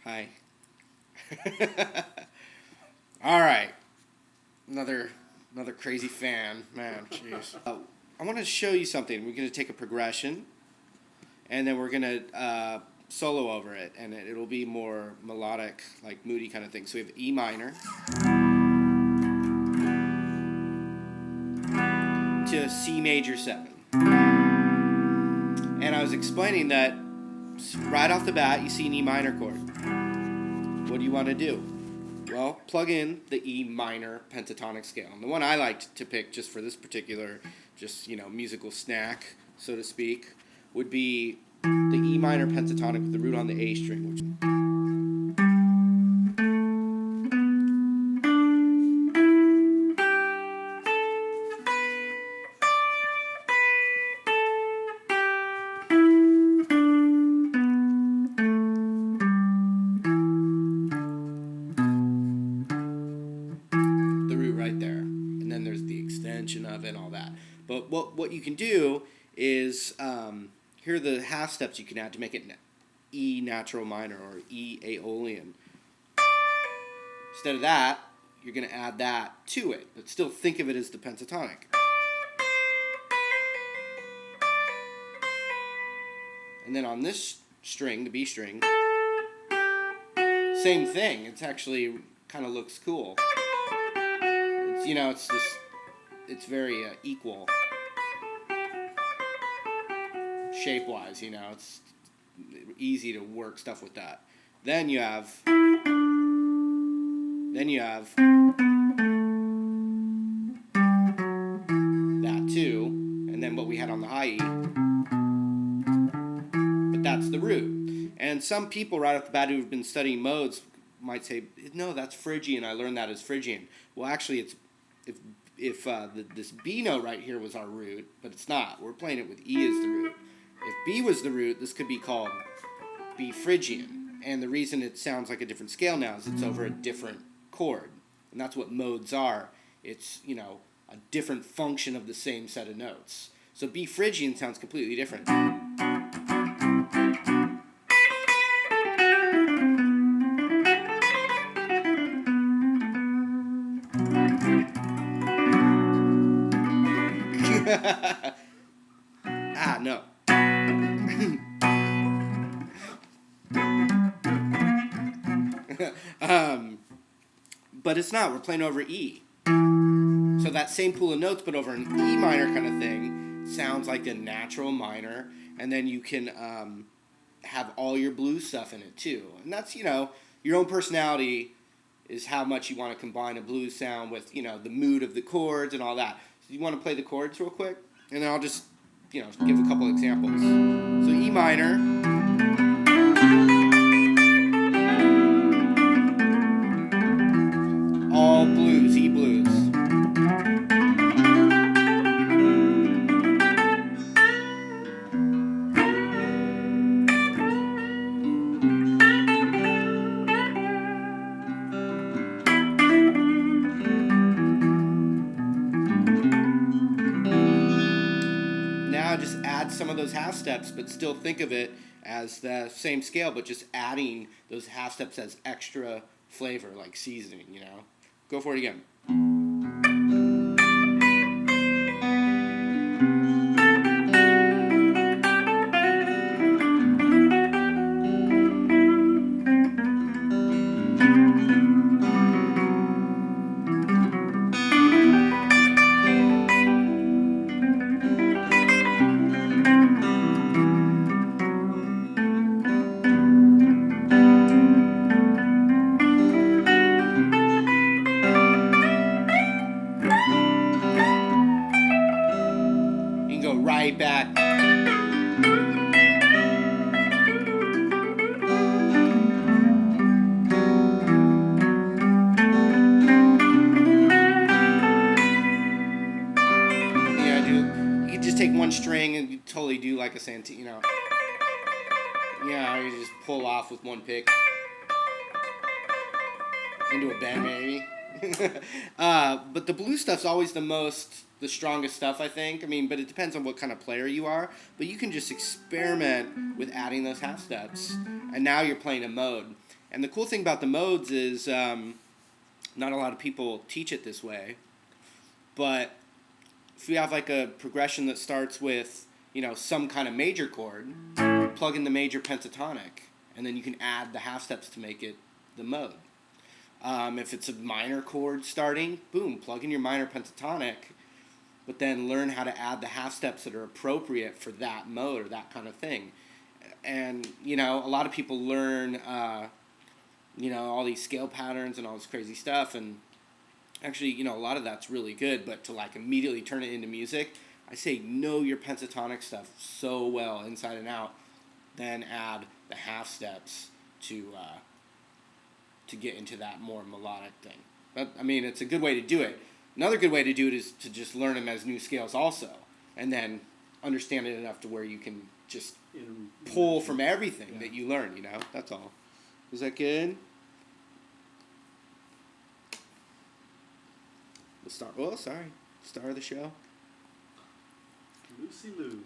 Hi. All right. Another crazy fan. Man, jeez. I want to show you something. We're going to take a progression, and then we're going to solo over it, and it'll be more melodic, like moody kind of thing. So we have E minor to C major 7. And I was explaining that right off the bat, you see an E minor chord. What do you want to do? Well, plug in the E minor pentatonic scale. And the one I liked to pick just for this particular, musical snack, so to speak, would be the E minor pentatonic with the root on the A string, which the root right there. And then there's the extension of it and all that. But what you can do is, here are the half steps you can add to make it E natural minor or E Aeolian. Instead of that, you're going to add that to it, but still think of it as the pentatonic. And then on this string, the B string, same thing. It's actually kind of looks cool. It's very equal shape-wise. It's easy to work stuff with that. Then you have that too, and then what we had on the high E. But that's the root. And some people right off the bat who've been studying modes might say, no, that's Phrygian. I learned that as Phrygian. Well, actually, it's if this B note right here was our root, but it's not. We're playing it with E as the root. If B was the root, this could be called B Phrygian. And the reason it sounds like a different scale now is it's over a different chord. And that's what modes are. It's, a different function of the same set of notes. So B Phrygian sounds completely different. No. But it's not. We're playing over E. So that same pool of notes, but over an E minor kind of thing, sounds like a natural minor. And then you can have all your blues stuff in it too. And that's, your own personality is how much you want to combine a blues sound with, the mood of the chords and all that. So you want to play the chords real quick? And then I'll just, give a couple examples. So E minor. All blues, E blues. Now just add some of those half steps, but still think of it as the same scale, but just adding those half steps as extra flavor, like seasoning, Go for it again. You can go right back. You can just take one string and you totally do like a Santino. You just pull off with one pick into a bend maybe. But the blue stuff's always the strongest stuff, I think. I mean, but it depends on what kind of player you are. But you can just experiment with adding those half steps, and now you're playing a mode. And the cool thing about the modes is not a lot of people teach it this way. But if we have like a progression that starts with, some kind of major chord, plug in the major pentatonic, and then you can add the half steps to make it the mode. If it's a minor chord starting, boom, plug in your minor pentatonic, but then learn how to add the half steps that are appropriate for that mode or that kind of thing. And, a lot of people learn, all these scale patterns and all this crazy stuff, and actually, a lot of that's really good, but to like immediately turn it into music, I say know your pentatonic stuff so well inside and out, then add the half steps to get into that more melodic thing. But, it's a good way to do it. Another good way to do it is to just learn them as new scales also, and then understand it enough to where you can just pull from everything that you learn, That's all. Is that good? Star of the show. Lucy Lou.